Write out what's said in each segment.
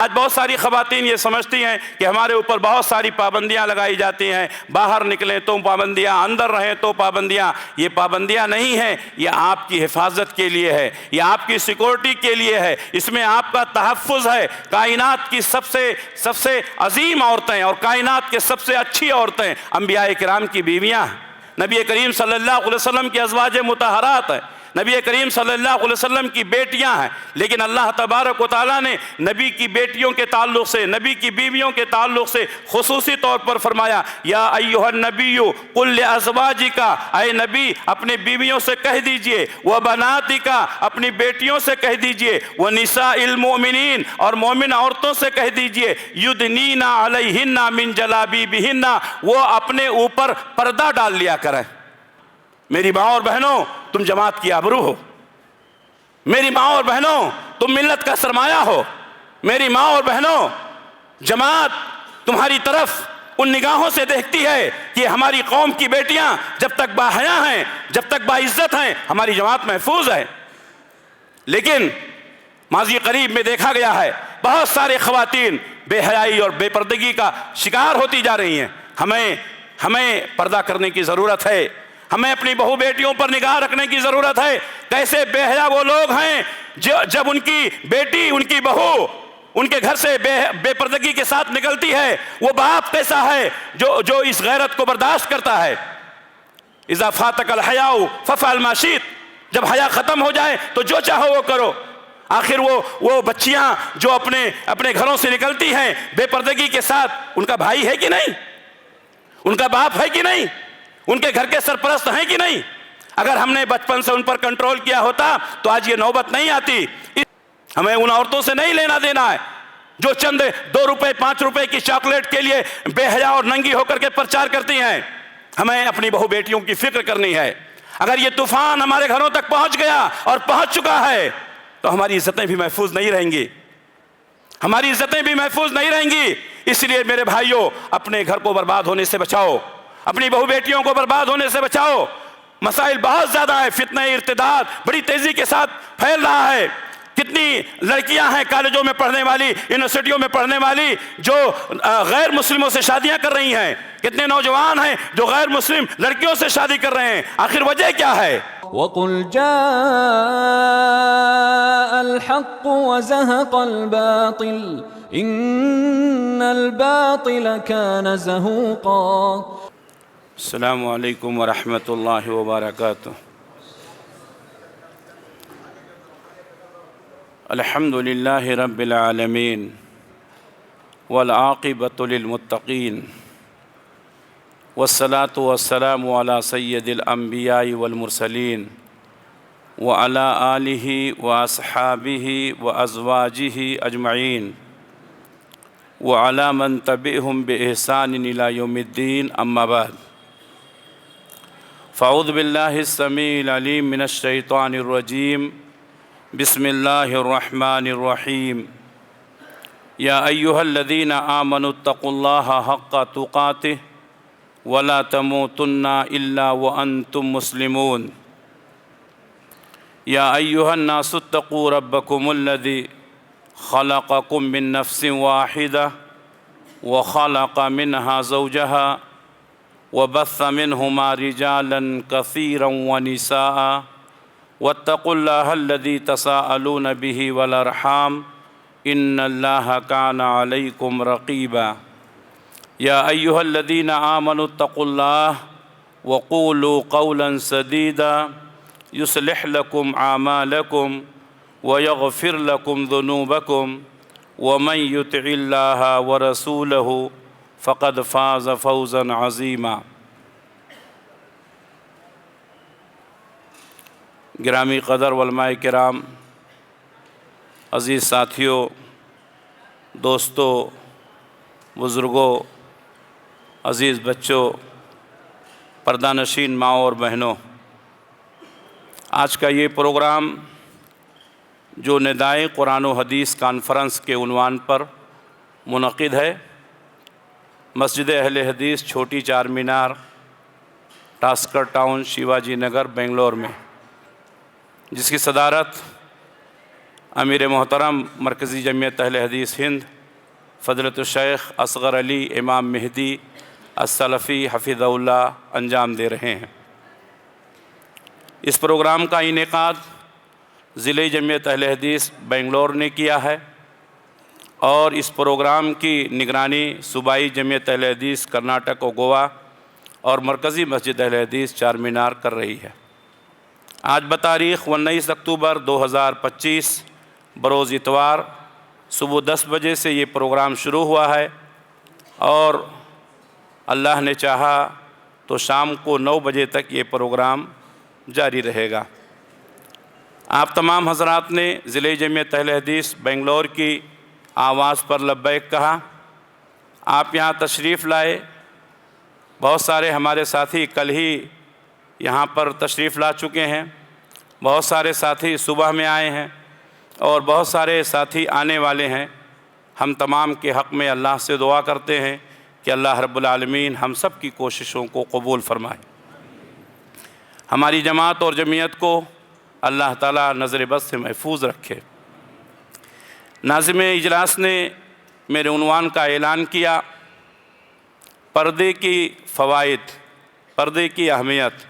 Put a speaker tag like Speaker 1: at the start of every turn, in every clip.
Speaker 1: آج بہت ساری خواتین یہ سمجھتی ہیں کہ ہمارے اوپر بہت ساری پابندیاں لگائی جاتی ہیں، باہر نکلیں تو پابندیاں، اندر رہیں تو پابندیاں۔ یہ پابندیاں نہیں ہیں، یہ آپ کی حفاظت کے لیے ہے، یہ آپ کی سیکورٹی کے لیے ہے، اس میں آپ کا تحفظ ہے۔ کائنات کی سب سے عظیم عورتیں اور کائنات کے سب سے اچھی عورتیں انبیاء کرام کی بیویاں ہیں، نبی کریم صلی اللہ علیہ وسلم کی ازواج مطہرات ہیں، نبی کریم صلی اللہ علیہ وسلم کی بیٹیاں ہیں۔ لیکن اللہ تبارک و تعالیٰ نے نبی کی بیٹیوں کے تعلق سے، نبی کی بیویوں کے تعلق سے خصوصی طور پر فرمایا، یا ایھا النبی قل لازواجک، اے نبی اپنی بیویوں سے کہہ دیجئے، وبناتک اپنی بیٹیوں سے کہہ دیجئے، ونساء المؤمنین اور مومن عورتوں سے کہہ دیجئے، یدنین علیہن من جلابیبہن، وہ اپنے اوپر پردہ ڈال لیا کریں۔ میری ماں اور بہنوں، تم جماعت کی آبرو ہو، میری ماں اور بہنوں تم ملت کا سرمایہ ہو، میری ماں اور بہنوں جماعت تمہاری طرف ان نگاہوں سے دیکھتی ہے کہ ہماری قوم کی بیٹیاں جب تک باحیا ہیں، جب تک باعزت ہیں، ہماری جماعت محفوظ ہے۔ لیکن ماضی قریب میں دیکھا گیا ہے بہت سارے خواتین بے حیائی اور بے پردگی کا شکار ہوتی جا رہی ہیں۔ ہمیں پردہ کرنے کی ضرورت ہے، ہمیں اپنی بہو بیٹیوں پر نگاہ رکھنے کی ضرورت ہے۔ کیسے بے حیا وہ لوگ ہیں جب ان کی بیٹی، ان کی بہو ان کے گھر سے بے پردگی کے ساتھ نکلتی ہے، وہ باپ کیسا ہے جو اس غیرت کو برداشت کرتا ہے۔ اذا فاتک الحیاء فافعل ما شئت، جب حیا ختم ہو جائے تو جو چاہو وہ کرو۔ آخر وہ بچیاں جو اپنے گھروں سے نکلتی ہیں بے پردگی کے ساتھ، ان کا بھائی ہے کہ نہیں؟ ان کا باپ ہے کہ نہیں؟ ان کے گھر کے سرپرست ہیں کہ نہیں؟ اگر ہم نے بچپن سے ان پر کنٹرول کیا ہوتا تو آج یہ نوبت نہیں آتی۔ ہمیں ان عورتوں سے نہیں لینا دینا ہے جو چند 2 روپے 5 روپے کی چاکلیٹ کے لیے بے حیا اور ننگی ہو کر کے پرچار کرتی ہیں۔ ہمیں اپنی بہو بیٹیوں کی فکر کرنی ہے۔ اگر یہ طوفان ہمارے گھروں تک پہنچ گیا اور پہنچ چکا ہے تو ہماری عزتیں بھی محفوظ نہیں رہیں گی، ہماری عزتیں بھی محفوظ نہیں رہیں گی۔ اس لیے میرے بھائیوں، اپنے گھر کو برباد ہونے سے بچاؤ، اپنی بہو بیٹیوں کو برباد ہونے سے بچاؤ۔ مسائل بہت زیادہ ہیں، فتنہ ارتداد بڑی تیزی کے ساتھ پھیل رہا ہے۔ کتنی لڑکیاں ہیں کالجوں میں پڑھنے والی، یونیورسٹیوں میں پڑھنے والی جو غیر مسلموں سے شادیاں کر رہی ہیں، کتنے نوجوان ہیں جو غیر مسلم لڑکیوں سے شادی کر رہے ہیں۔ آخر وجہ کیا ہے؟
Speaker 2: وَقُلْ جَاءَ الْحَقُّ وَزَهَقَ الْبَاطِلُ إِنَّ الْبَاطِلَ كَانَ زَهُوقًا۔
Speaker 1: السلام علیکم ورحمۃ اللہ وبرکاتہ۔ الحمد للہ رب العالمین والعاقبۃ للمتقین والصلاة والسلام علی سید الانبیاء والمرسلین وعلی آلہ واصحابہ وازواجہ اجمعین وعلی من تبعہم بإحسان الی یوم الدین، اما بعد۔ فاعوذ باللہ السمیع العلیم من الشیطان الرجیم، بسم اللہ الرحمن الرحیم۔ یا ایھا الذین آمنوا اتقوا اللہ حق تقاتہ ولا تموتن الا وانتم مسلمون۔ یا ایھا الناس اتقوا ربکم الذی خلقکم من نفس واحدہ وخلق منها زوجہا وبث منہما رجالا کثیرا ونساء واتقوا اللہ الذی تساءلون به والارحام ان اللہ کان علیکم رقیبا۔ یا ایھا الذین آمنوا اتقوا اللہ وقولوا قولا سدیدا یصلح لکم اعمالکم ویغفر لکم ذنوبکم ومن یطع اللہ ورسولہ فقد فاز فوزا عظیما۔ گرامی قدر علماء کرام، عزیز ساتھیوں، دوستوں، بزرگوں، عزیز بچوں، پردہ نشین ماں اور بہنوں، آج کا یہ پروگرام جو ندائے قرآن و حدیث کانفرنس کے عنوان پر منعقد ہے، مسجد اہل حدیث چھوٹی چار مینار، ٹاسکر ٹاؤن، شیواجی نگر، بنگلور میں، جس کی صدارت امیر محترم مرکزی جمعیت اہل حدیث ہند فضلۃ الشیخ اصغر علی امام مہدی السلفی حفظہ اللہ انجام دے رہے ہیں۔ اس پروگرام کا انعقاد ضلعی جمعیت اہل حدیث بنگلور نے کیا ہے اور اس پروگرام کی نگرانی صوبائی جمعیت اہل حدیث کرناٹک و گوا اور مرکزی مسجد اہل حدیث چار مینار کر رہی ہے۔ آج بتاریخ 19 اکتوبر 2025 بروز اتوار صبح 10 بجے سے یہ پروگرام شروع ہوا ہے اور اللہ نے چاہا تو شام کو 9 بجے تک یہ پروگرام جاری رہے گا۔ آپ تمام حضرات نے ضلعی جمعیت اہل حدیث بنگلور کی آواز پر لبیک کہا، آپ یہاں تشریف لائے۔ بہت سارے ہمارے ساتھی کل ہی یہاں پر تشریف لا چکے ہیں، بہت سارے ساتھی صبح میں آئے ہیں اور بہت سارے ساتھی آنے والے ہیں۔ ہم تمام کے حق میں اللہ سے دعا کرتے ہیں کہ اللہ رب العالمین ہم سب کی کوششوں کو قبول فرمائے، ہماری جماعت اور جمعیت کو اللہ تعالیٰ نظر بد سے محفوظ رکھے۔ ناظم اجلاس نے میرے عنوان کا اعلان کیا، پردے کی فوائد، پردے کی اہمیت۔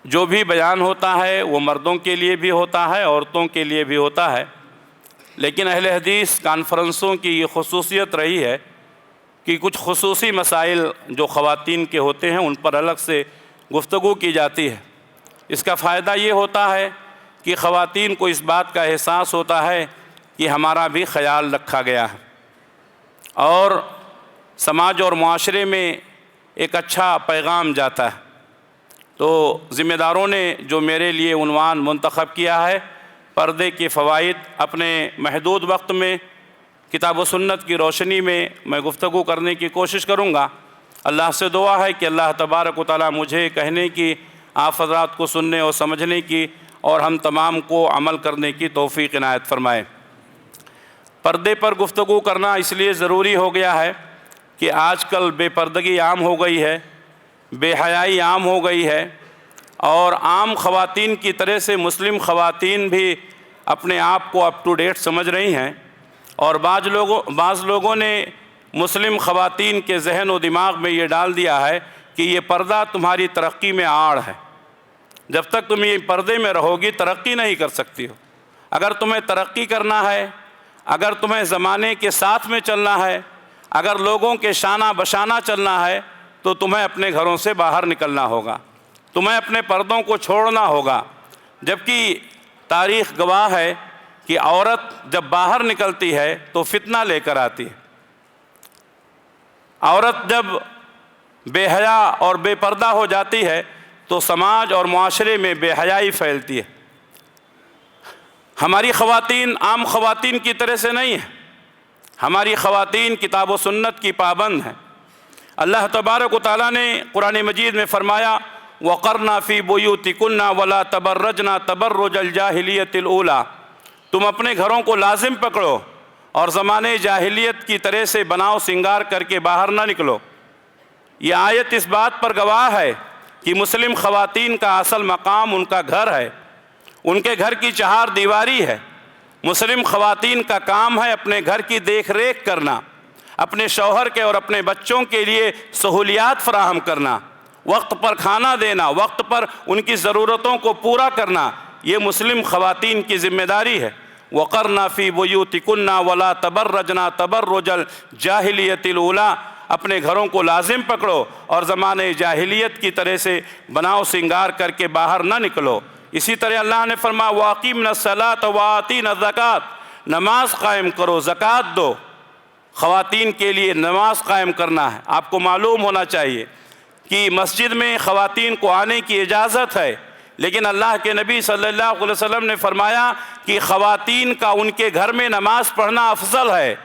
Speaker 1: جو بھی بیان ہوتا ہے وہ مردوں کے لیے بھی ہوتا ہے، عورتوں کے لیے بھی ہوتا ہے، لیکن اہل حدیث کانفرنسوں کی یہ خصوصیت رہی ہے کہ کچھ خصوصی مسائل جو خواتین کے ہوتے ہیں ان پر الگ سے گفتگو کی جاتی ہے۔ اس کا فائدہ یہ ہوتا ہے کہ خواتین کو اس بات کا احساس ہوتا ہے کہ ہمارا بھی خیال رکھا گیا ہے اور سماج اور معاشرے میں ایک اچھا پیغام جاتا ہے۔ تو ذمہ داروں نے جو میرے لیے عنوان منتخب کیا ہے، پردے کے فوائد، اپنے محدود وقت میں کتاب و سنت کی روشنی میں گفتگو کرنے کی کوشش کروں گا۔ اللہ سے دعا ہے کہ اللہ تبارک و تعالیٰ مجھے کہنے کی، آپ حضرات کو سننے اور سمجھنے کی اور ہم تمام کو عمل کرنے کی توفیق عنایت فرمائے۔ پردے پر گفتگو کرنا اس لیے ضروری ہو گیا ہے کہ آج کل بے پردگی عام ہو گئی ہے، بے حیائی عام ہو گئی ہے اور عام خواتین کی طرح سے مسلم خواتین بھی اپنے آپ کو اپ ٹو ڈیٹ سمجھ رہی ہیں اور بعض لوگوں نے مسلم خواتین کے ذہن و دماغ میں یہ ڈال دیا ہے کہ یہ پردہ تمہاری ترقی میں آڑ ہے، جب تک تم یہ پردے میں رہو گی ترقی نہیں کر سکتی ہو۔ اگر تمہیں ترقی کرنا ہے، اگر تمہیں زمانے کے ساتھ میں چلنا ہے، اگر لوگوں کے شانہ بشانہ چلنا ہے تو تمہیں اپنے گھروں سے باہر نکلنا ہوگا، تمہیں اپنے پردوں کو چھوڑنا ہوگا۔ جبکہ تاریخ گواہ ہے کہ عورت جب باہر نکلتی ہے تو فتنہ لے کر آتی ہے۔ عورت جب بے حیا اور بے پردہ ہو جاتی ہے تو سماج اور معاشرے میں بے حیائی پھیلتی ہے۔ ہماری خواتین عام خواتین کی طرح سے نہیں ہیں، ہماری خواتین کتاب و سنت کی پابند ہیں۔ اللہ تبارک و تعالیٰ نے قرآن مجید میں فرمایا وَقَرْنَا فِي بُيُوتِكُنَّ وَلَا تَبَرَّجْنَا تَبَرُّجَ الْجَاهِلِيَّةِ الْأُولَى، تم اپنے گھروں کو لازم پکڑو اور زمانے جاہلیت کی طرح سے بناؤ سنگار کر کے باہر نہ نکلو۔ یہ آیت اس بات پر گواہ ہے کہ مسلم خواتین کا اصل مقام ان کا گھر ہے، ان کے گھر کی چہار دیواری ہے۔ مسلم خواتین کا کام ہے اپنے گھر کی دیکھ ریکھ کرنا، اپنے شوہر کے اور اپنے بچوں کے لیے سہولیات فراہم کرنا، وقت پر کھانا دینا، وقت پر ان کی ضرورتوں کو پورا کرنا، یہ مسلم خواتین کی ذمہ داری ہے۔ وَقَرْنَا فِي بُيُوتِكُنَّ وَلَا تَبَرَّجْنَا تَبَرُّجَ الْجَاهِلِيَّةِ الْأُولَى، اپنے گھروں کو لازم پکڑو اور زمانے جاہلیت کی طرح سے بناؤ سنگار کر کے باہر نہ نکلو۔ اسی طرح اللہ نے فرمایا وَأَقِمْنَا الصَّلَاةَ وَآتِينَا الزَّكَاةَ، نماز قائم کرو، زکوٰۃ دو۔ خواتین کے لیے نماز قائم کرنا ہے۔ آپ کو معلوم ہونا چاہیے کہ مسجد میں خواتین کو آنے کی اجازت ہے، لیکن اللہ کے نبی صلی اللہ علیہ وسلم نے فرمایا کہ خواتین کا ان کے گھر میں نماز پڑھنا افضل ہے،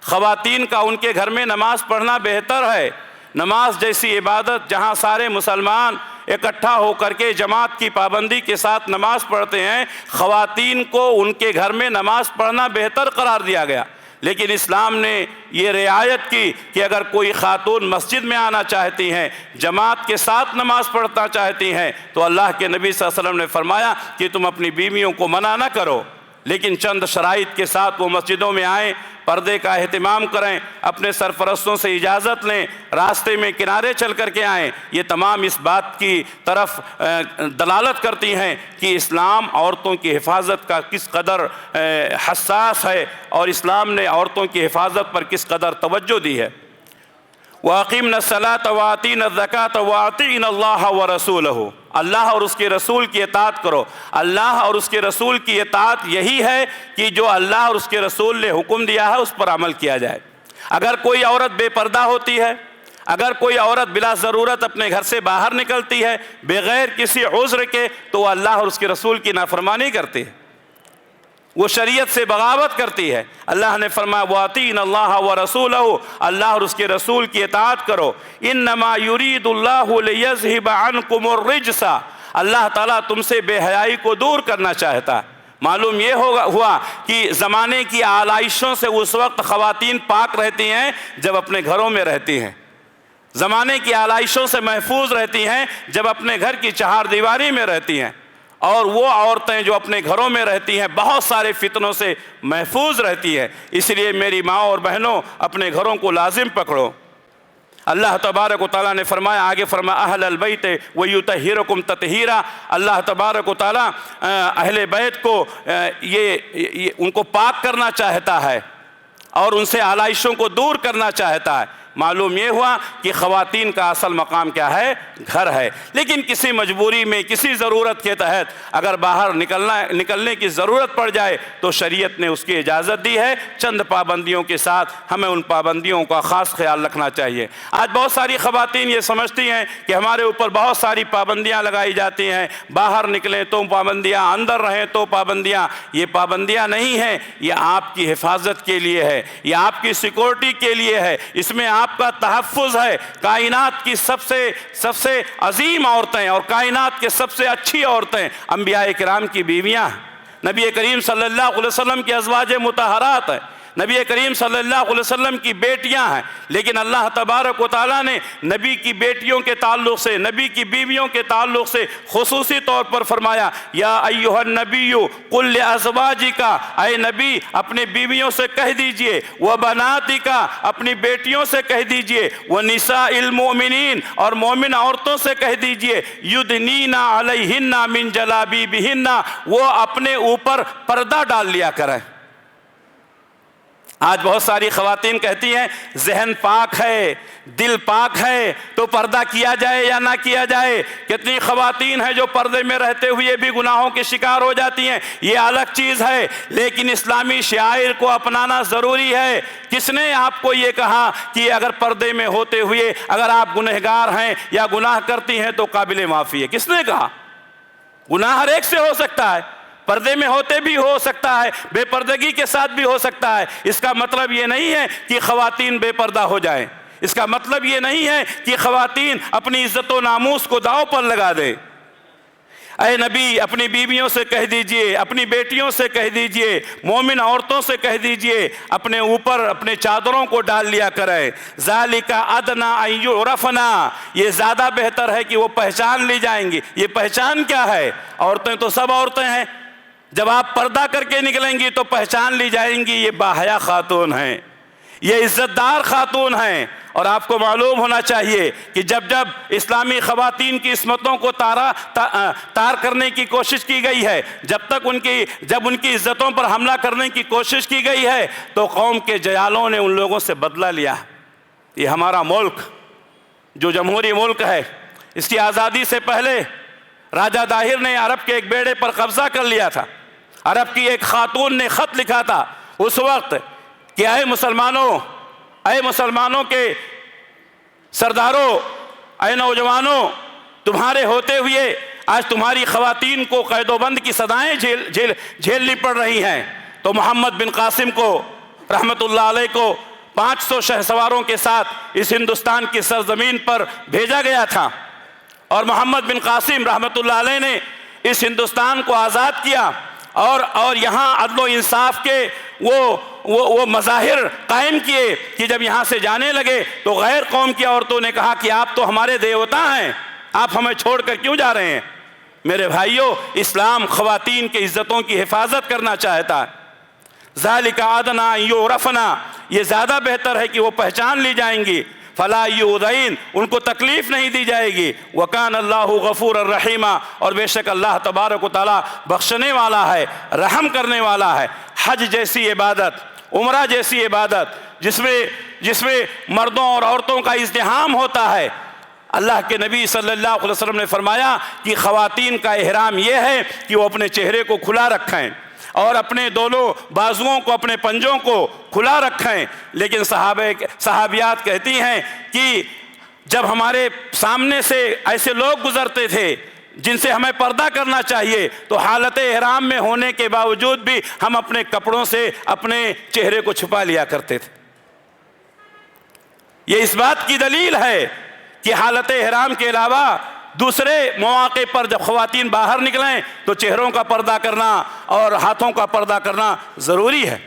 Speaker 1: خواتین کا ان کے گھر میں نماز پڑھنا بہتر ہے۔ نماز جیسی عبادت جہاں سارے مسلمان اکٹھا ہو کر کے جماعت کی پابندی کے ساتھ نماز پڑھتے ہیں، خواتین کو ان کے گھر میں نماز پڑھنا بہتر قرار دیا گیا۔ لیکن اسلام نے یہ رعایت کی کہ اگر کوئی خاتون مسجد میں آنا چاہتی ہیں، جماعت کے ساتھ نماز پڑھنا چاہتی ہیں، تو اللہ کے نبی صلی اللہ علیہ وسلم نے فرمایا کہ تم اپنی بیویوں کو منع نہ کرو، لیکن چند شرائط کے ساتھ وہ مسجدوں میں آئیں، پردے کا اہتمام کریں، اپنے سرپرستوں سے اجازت لیں، راستے میں کنارے چل کر کے آئیں۔ یہ تمام اس بات کی طرف دلالت کرتی ہیں کہ اسلام عورتوں کی حفاظت کا کس قدر حساس ہے اور اسلام نے عورتوں کی حفاظت پر کس قدر توجہ دی ہے۔ وَأَقِمْنَا الصَّلَاةَ وَآتِينَا الزَّكَاةَ وَأَطِعْنَا اللَّهَ وَرَسُولَهُ، اللہ اور اس کے رسول کی اطاعت کرو۔ اللہ اور اس کے رسول کی اطاعت یہی ہے کہ جو اللہ اور اس کے رسول نے حکم دیا ہے اس پر عمل کیا جائے۔ اگر کوئی عورت بے پردہ ہوتی ہے، اگر کوئی عورت بلا ضرورت اپنے گھر سے باہر نکلتی ہے بغیر کسی عذر کے، تو وہ اللہ اور اس کے رسول کی نافرمانی کرتی ہے، وہ شریعت سے بغاوت کرتی ہے۔ اللہ نے فرمایا وَأَطِيعْنَا اللَّهَ وَرَسُولَهُ، اللہ اور اس کے رسول کی اطاعت کرو۔ إِنَّمَا يُرِيدُ اللَّهُ لِيَذْهِبَ عَنْكُمُ الرِّجْسَ، اللہ تعالیٰ تم سے بے حیائی کو دور کرنا چاہتا ہے۔ معلوم یہ ہوا کہ زمانے کی آلائشوں سے اس وقت خواتین پاک رہتی ہیں جب اپنے گھروں میں رہتی ہیں، زمانے کی آلائشوں سے محفوظ رہتی ہیں جب اپنے گھر کی چہار دیواری میں رہتی ہیں، اور وہ عورتیں جو اپنے گھروں میں رہتی ہیں بہت سارے فتنوں سے محفوظ رہتی ہیں۔ اس لیے میری ماں اور بہنوں اپنے گھروں کو لازم پکڑو۔ اللہ تبارک و تعالیٰ نے فرمایا، آگے فرمایا اہل البیت ویطہرکم تطہیرا، اللہ تبارک و تعالیٰ اہل بیت کو ان کو پاک کرنا چاہتا ہے اور ان سے آلائشوں کو دور کرنا چاہتا ہے۔ معلوم یہ ہوا کہ خواتین کا اصل مقام کیا ہے؟ گھر ہے، لیکن کسی مجبوری میں، کسی ضرورت کے تحت اگر باہر نکلنے کی ضرورت پڑ جائے تو شریعت نے اس کی اجازت دی ہے، چند پابندیوں کے ساتھ۔ ہمیں ان پابندیوں کا خاص خیال رکھنا چاہیے۔ آج بہت ساری خواتین یہ سمجھتی ہیں کہ ہمارے اوپر بہت ساری پابندیاں لگائی جاتی ہیں، باہر نکلیں تو پابندیاں، اندر رہیں تو پابندیاں۔ یہ پابندیاں نہیں ہیں، یہ آپ کی حفاظت کے لیے ہے، یہ آپ کی سیکورٹی کے لیے ہے، اس میں آپ کا تحفظ ہے۔ کائنات کی سب سے عظیم عورتیں اور کائنات کے سب سے اچھی عورتیں انبیاء کرام کی بیویاں ہیں، نبی کریم صلی اللہ علیہ وسلم کی ازواج مطہرات ہیں، نبی کریم صلی اللہ علیہ وسلم کی بیٹیاں ہیں۔ لیکن اللہ تبارک و تعالیٰ نے نبی کی بیٹیوں کے تعلق سے، نبی کی بیویوں کے تعلق سے خصوصی طور پر فرمایا یا ایھا النبی قل لازواجک، اے نبی اپنے بیویوں سے کہہ دیجئے، وبناتک اپنی بیٹیوں سے کہہ دیجئے، ونساء المؤمنین اور مومن عورتوں سے کہہ دیجئے، یدنین علیہن من جلابیبہن، وہ اپنے اوپر پردہ ڈال لیا کریں۔ آج بہت ساری خواتین کہتی ہیں ذہن پاک ہے، دل پاک ہے تو پردہ کیا جائے یا نہ کیا جائے۔ کتنی خواتین ہیں جو پردے میں رہتے ہوئے بھی گناہوں کے شکار ہو جاتی ہیں، یہ الگ چیز ہے، لیکن اسلامی شعائر کو اپنانا ضروری ہے۔ کس نے آپ کو یہ کہا کہ اگر پردے میں ہوتے ہوئے اگر آپ گنہگار ہیں یا گناہ کرتی ہیں تو قابل معافی ہے؟ کس نے کہا؟ گناہ ہر ایک سے ہو سکتا ہے، پردے میں ہوتے بھی ہو سکتا ہے، بے پردگی کے ساتھ بھی ہو سکتا ہے۔ اس کا مطلب یہ نہیں ہے کہ خواتین بے پردہ ہو جائیں، اس کا مطلب یہ نہیں ہے کہ خواتین اپنی عزت و ناموس کو داؤ پر لگا دیں۔ اے نبی اپنی بیویوں سے کہہ دیجئے، اپنی بیٹیوں سے کہہ دیجئے، مومن عورتوں سے کہہ دیجئے اپنے اوپر اپنے چادروں کو ڈال لیا کریں۔ ذالک ادنی ان یعرفنا، یہ زیادہ بہتر ہے کہ وہ پہچان لی جائیں گی۔ یہ پہچان کیا ہے؟ عورتیں تو سب عورتیں ہیں، جب آپ پردہ کر کے نکلیں گی تو پہچان لی جائیں گی یہ باحیا خاتون ہیں، یہ عزت دار خاتون ہیں۔ اور آپ کو معلوم ہونا چاہیے کہ جب اسلامی خواتین کی عصمتوں کو تار کرنے کی کوشش کی گئی ہے، جب ان کی عزتوں پر حملہ کرنے کی کوشش کی گئی ہے، تو قوم کے جیالوں نے ان لوگوں سے بدلہ لیا۔ یہ ہمارا ملک جو جمہوری ملک ہے، اس کی آزادی سے پہلے راجہ داہر نے عرب کے ایک بیڑے پر قبضہ کر لیا تھا۔ عرب کی ایک خاتون نے خط لکھا تھا اس وقت کہ اے مسلمانوں کے سرداروں، اے نوجوانوں، تمہارے ہوتے ہوئے آج تمہاری خواتین کو قید و بند کی سزائیں جھیلنی پڑ رہی ہیں۔ تو محمد بن قاسم کو رحمت اللہ علیہ کو 500 شہسواروں کے ساتھ اس ہندوستان کی سرزمین پر بھیجا گیا تھا، اور محمد بن قاسم رحمت اللہ علیہ نے اس ہندوستان کو آزاد کیا، اور یہاں عدل و انصاف کے وہ مظاہر قائم کیے کہ جب یہاں سے جانے لگے تو غیر قوم کی عورتوں نے کہا کہ آپ تو ہمارے دیوتا ہیں، آپ ہمیں چھوڑ کر کیوں جا رہے ہیں؟ میرے بھائیوں، اسلام خواتین کی عزتوں کی حفاظت کرنا چاہتا ہے۔ ذالک ادنیٰ ان یعرفن، یہ زیادہ بہتر ہے کہ وہ پہچان لی جائیں گی، فلا یؤذین، ان کو تکلیف نہیں دی جائے گی، وکان اللہ غفور الرحیم، اور بے شک اللہ تبارک و تعالیٰ بخشنے والا ہے، رحم کرنے والا ہے۔ حج جیسی عبادت، عمرہ جیسی عبادت جس میں مردوں اور عورتوں کا ازدحام ہوتا ہے، اللہ کے نبی صلی اللہ علیہ وسلم نے فرمایا کہ خواتین کا احرام یہ ہے کہ وہ اپنے چہرے کو کھلا رکھیں اور اپنے دونوں بازوؤں کو، اپنے پنجوں کو کھلا رکھیں۔ لیکن صحابیات کہتی ہیں کہ جب ہمارے سامنے سے ایسے لوگ گزرتے تھے جن سے ہمیں پردہ کرنا چاہیے تو حالت احرام میں ہونے کے باوجود بھی ہم اپنے کپڑوں سے اپنے چہرے کو چھپا لیا کرتے تھے۔ یہ اس بات کی دلیل ہے کہ حالت احرام کے علاوہ دوسرے مواقع پر جب خواتین باہر نکلیں تو چہروں کا پردہ کرنا اور ہاتھوں کا پردہ کرنا ضروری ہے۔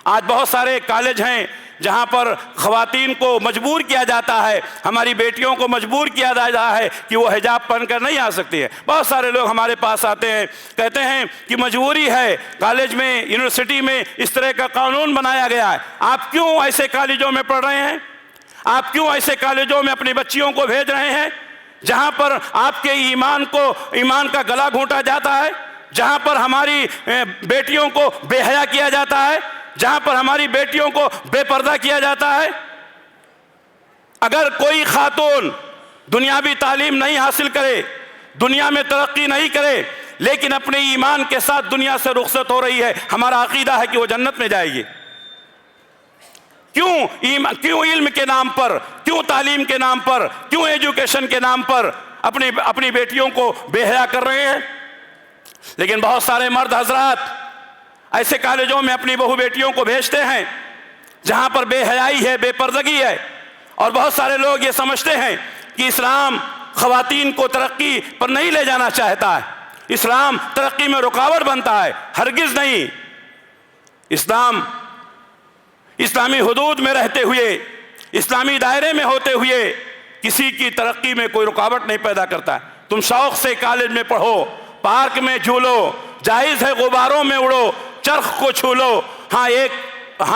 Speaker 1: آج بہت سارے کالج ہیں جہاں پر خواتین کو مجبور کیا جاتا ہے، ہماری بیٹیوں کو مجبور کیا جاتا ہے کہ وہ حجاب پہن کر نہیں آ سکتی ہیں۔ بہت سارے لوگ ہمارے پاس آتے ہیں، کہتے ہیں کہ مجبوری ہے، کالج میں، یونیورسٹی میں اس طرح کا قانون بنایا گیا ہے، آپ کیوں ایسے کالجوں میں پڑھ رہے ہیں؟ آپ کیوں ایسے کالجوں میں اپنی بچیوں کو بھیج رہے ہیں جہاں پر آپ کے ایمان کا گلا گھونٹا جاتا ہے، جہاں پر ہماری بیٹیوں کو بے حیا کیا جاتا ہے، جہاں پر ہماری بیٹیوں کو بے پردہ کیا جاتا ہے؟ اگر کوئی خاتون دنیاوی تعلیم نہیں حاصل کرے، دنیا میں ترقی نہیں کرے، لیکن اپنے ایمان کے ساتھ دنیا سے رخصت ہو رہی ہے، ہمارا عقیدہ ہے کہ وہ جنت میں جائے گی۔ کیوں علم کے نام پر، کیوں تعلیم کے نام پر، کیوں ایجوکیشن کے نام پر اپنی بیٹیوں کو بے حیا کر رہے ہیں؟ لیکن بہت سارے مرد حضرات ایسے کالجوں میں اپنی بہو بیٹیوں کو بھیجتے ہیں جہاں پر بے حیائی ہے، بے پردگی ہے، اور بہت سارے لوگ یہ سمجھتے ہیں کہ اسلام خواتین کو ترقی پر نہیں لے جانا چاہتا ہے، اسلام ترقی میں رکاوٹ بنتا ہے۔ ہرگز نہیں۔ اسلامی حدود میں رہتے ہوئے، اسلامی دائرے میں ہوتے ہوئے کسی کی ترقی میں کوئی رکاوٹ نہیں پیدا کرتا۔ تم شوق سے کالج میں پڑھو، پارک میں جھولو، جائز ہے غباروں میں اڑو، چرخ کو چھو لو، ہاں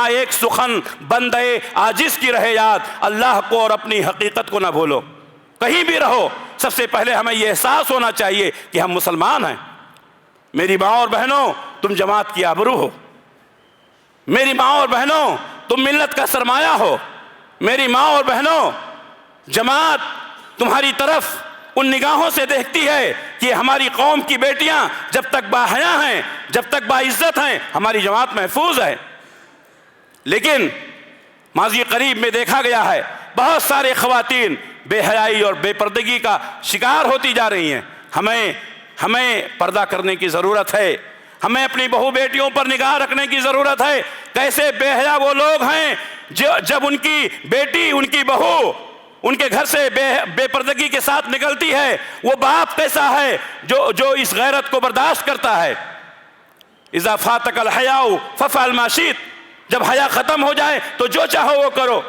Speaker 1: ایک سخن بندے عاجز کی رہے یاد، اللہ کو اور اپنی حقیقت کو نہ بھولو۔ کہیں بھی رہو، سب سے پہلے ہمیں یہ احساس ہونا چاہیے کہ ہم مسلمان ہیں۔ میری ماں اور بہنوں، تم جماعت کی آبرو ہو۔ میری ماں اور بہنوں، تم ملت کا سرمایہ ہو۔ میری ماں اور بہنوں، جماعت تمہاری طرف ان نگاہوں سے دیکھتی ہے کہ ہماری قوم کی بیٹیاں جب تک باحیا ہیں، جب تک باعزت ہیں، ہماری جماعت محفوظ ہے۔ لیکن ماضی قریب میں دیکھا گیا ہے بہت سارے خواتین بے حیائی اور بے پردگی کا شکار ہوتی جا رہی ہیں۔ ہمیں پردہ کرنے کی ضرورت ہے، ہمیں اپنی بہو بیٹیوں پر نگاہ رکھنے کی ضرورت ہے۔ کیسے بے حیا وہ لوگ ہیں جب ان کی بیٹی، ان کی بہو ان کے گھر سے بے پردگی کے ساتھ نکلتی ہے، وہ باپ کیسا ہے جو اس غیرت کو برداشت کرتا ہے۔ اذا فاتک الحیاء فافعل ما شئت، جب حیا ختم ہو جائے تو جو چاہو وہ کرو۔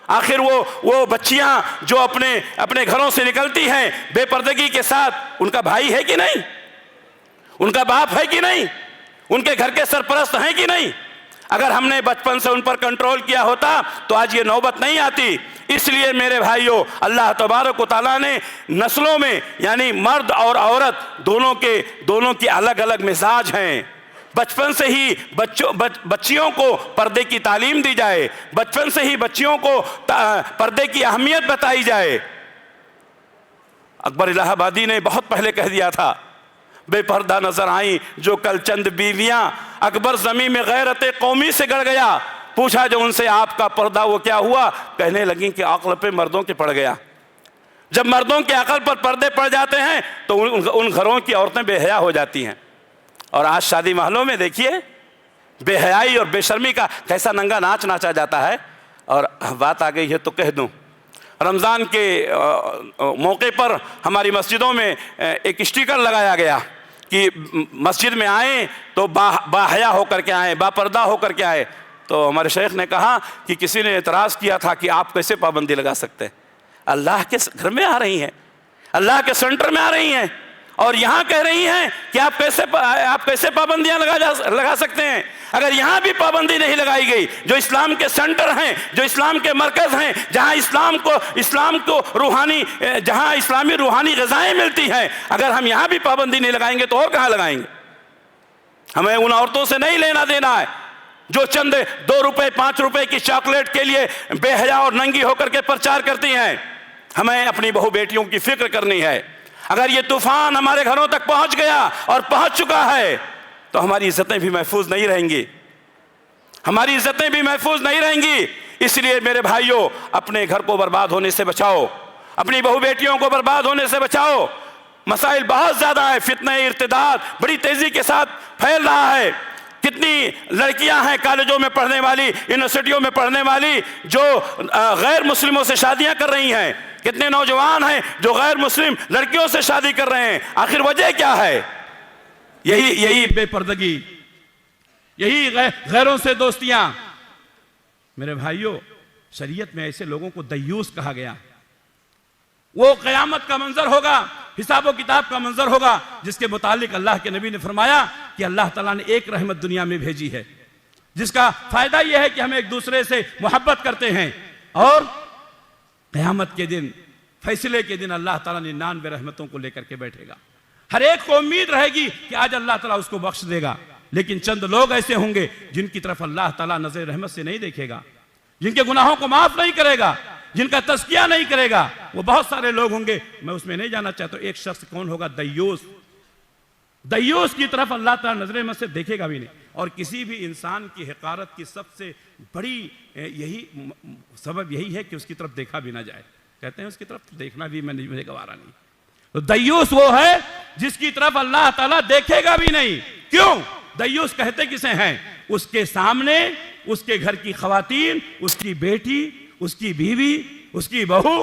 Speaker 1: آخر وہ بچیاں جو اپنے گھروں سے نکلتی ہیں بے پردگی کے ساتھ، ان کا بھائی ہے کہ نہیں؟ ان کا باپ ہے کہ نہیں؟ ان کے گھر کے سرپرست ہیں کہ نہیں؟ اگر ہم نے بچپن سے ان پر کنٹرول کیا ہوتا تو آج یہ نوبت نہیں آتی۔ اس لیے میرے بھائیوں، اللہ تبارک و تعالیٰ نے نسلوں میں، یعنی مرد اور عورت دونوں کی الگ الگ مزاج ہیں۔ بچپن سے ہی بچیوں کو پردے کی تعلیم دی جائے، بچپن سے ہی بچیوں کو پردے کی اہمیت بتائی جائے۔ اکبر الہ آبادی نے بہت پہلے کہہ دیا تھا، بے پردہ نظر آئیں جو کل چند بیویاں، اکبر زمین میں غیرت قومی سے گڑ گیا۔ پوچھا جو ان سے آپ کا پردہ وہ کیا ہوا؟ کہنے لگیں کہ عقل پہ مردوں کے پڑ گیا۔ جب مردوں کے عقل پر پردے پڑ جاتے ہیں تو ان گھروں کی عورتیں بے حیا ہو جاتی ہیں۔ اور آج شادی محلوں میں دیکھیے بے حیائی اور بے شرمی کا کیسا ننگا ناچ ناچا جاتا ہے۔ اور بات آ گئی ہے تو کہہ دوں، رمضان کے موقع پر ہماری مسجدوں میں ایک اسٹیکر لگایا گیا کہ مسجد میں آئیں تو باحیا ہو کر کے آئیں، با پردہ ہو کر کے آئیں۔ تو ہمارے شیخ نے کہا کہ کسی نے اعتراض کیا تھا کہ آپ کیسے پابندی لگا سکتے ہیں؟ اللہ کے گھر میں آ رہی ہیں، اللہ کے سینٹر میں آ رہی ہیں، اور یہاں کہہ رہی ہیں کہ آپ کیسے پابندیاں لگا سکتے ہیں؟ اگر یہاں بھی پابندی نہیں لگائی گئی، جو اسلام کے سینٹر ہیں، جو اسلام کے مرکز ہیں، جہاں اسلام کو روحانی، جہاں اسلامی روحانی غذائیں ملتی ہیں، اگر ہم یہاں بھی پابندی نہیں لگائیں گے تو اور کہاں لگائیں گے؟ ہمیں ان عورتوں سے نہیں لینا دینا ہے جو چند 2 روپے 5 روپے کی چاکلیٹ کے لیے بے حیا اور ننگی ہو کر کے پرچار کرتی ہیں۔ ہمیں اپنی بہو بیٹیوں کی فکر کرنی ہے۔ اگر یہ طوفان ہمارے گھروں تک پہنچ گیا اور پہنچ چکا ہے تو ہماری عزتیں بھی محفوظ نہیں رہیں گی، ہماری عزتیں بھی محفوظ نہیں رہیں گی۔ اس لیے میرے بھائیوں، اپنے گھر کو برباد ہونے سے بچاؤ، اپنی بہو بیٹیوں کو برباد ہونے سے بچاؤ۔ مسائل بہت زیادہ ہیں، فتنہ ارتداد بڑی تیزی کے ساتھ پھیل رہا ہے۔ کتنی لڑکیاں ہیں کالجوں میں پڑھنے والی، یونیورسٹیوں میں پڑھنے والی، جو غیر مسلموں سے شادیاں کر رہی ہیں، کتنے نوجوان ہیں جو غیر مسلم لڑکیوں سے شادی کر رہے ہیں۔ آخر وجہ کیا ہے؟ یہی بے پردگی، یہی غیروں سے دوستیاں۔ میرے بھائیوں، شریعت میں ایسے لوگوں کو دیوس کہا گیا۔ وہ قیامت کا منظر ہوگا، حساب و کتاب کا منظر ہوگا، جس کے متعلق اللہ کے نبی نے فرمایا کہ اللہ تعالیٰ نے ایک رحمت دنیا میں بھیجی ہے، جس کا فائدہ یہ ہے کہ ہم ایک دوسرے سے محبت کرتے ہیں، اور قیامت کے دن، فیصلے کے دن اللہ تعالیٰ نے 99 رحمتوں کو لے کر کے بیٹھے گا۔ ہر ایک کو امید رہے گی کہ آج اللہ تعالیٰ اس کو بخش دے گا، لیکن چند لوگ ایسے ہوں گے جن کی طرف اللہ تعالیٰ نظر رحمت سے نہیں دیکھے گا، جن کے گناہوں کو معاف نہیں کرے گا، جن کا تزکیہ نہیں کرے گا۔ وہ بہت سارے لوگ ہوں گے، میں اس میں نہیں جانا چاہتا۔ ایک شخص کون ہوگا؟ دیوس کی طرف اللہ تعالیٰ نظر رحمت سے دیکھے گا بھی نہیں۔ اور کسی بھی انسان کی حقارت کی سب سے بڑی سبب یہی ہے کہ اس کی طرف دیکھا بھی نہ جائے۔ کہتے ہیں اس کی طرف دیکھنا بھی مجھے گوارا نہیں۔ تو دیوس وہ ہے جس کی طرف اللہ تعالیٰ دیکھے گا بھی نہیں۔ کیوں؟ دیوس کہتے کسے ہیں؟ اس کے سامنے اس کے گھر کی خواتین، اس کی بیٹی، اس کی بیوی، اس کی بہو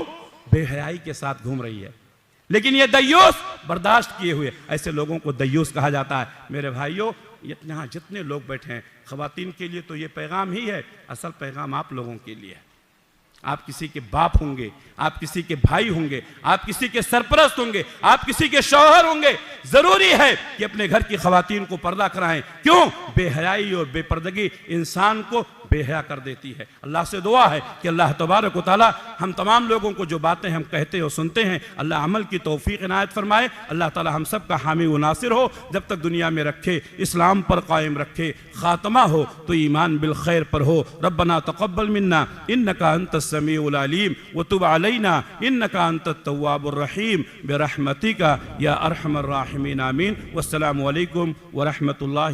Speaker 1: بے حیائی کے ساتھ گھوم رہی ہے، لیکن یہ دیوس برداشت کیے ہوئے، ایسے لوگوں کو دیوس کہا جاتا ہے۔ میرے بھائیوں، یہاں جتنے لوگ بیٹھے ہیں، خواتین کے لیے تو یہ پیغام ہی ہے، اصل پیغام آپ لوگوں کے لیے ہے۔ آپ کسی کے باپ ہوں گے، آپ کسی کے بھائی ہوں گے، آپ کسی کے سرپرست ہوں گے، آپ کسی کے شوہر ہوں گے، ضروری ہے کہ اپنے گھر کی خواتین کو پردہ کرائیں۔ کیوں؟ بے حیائی اور بے پردگی انسان کو بے حیا کر دیتی ہے۔ اللہ سے دعا ہے کہ اللہ تبارک و تعالی ہم تمام لوگوں کو جو باتیں ہم کہتے اور سنتے ہیں، اللہ عمل کی توفیق عنایت فرمائے۔ اللہ تعالی ہم سب کا حامی و ناصر ہو، جب تک دنیا میں رکھے، اسلام پر قائم رکھے، خاتمہ ہو تو ایمان بالخیر پر ہو۔ ربنا تقبل منا انک انت السمیع العلیم وتب علینا انک انت التواب الرحیم برحمتک یا ارحم الراحمین، آمین۔ والسلام علیکم ورحمۃ اللہ۔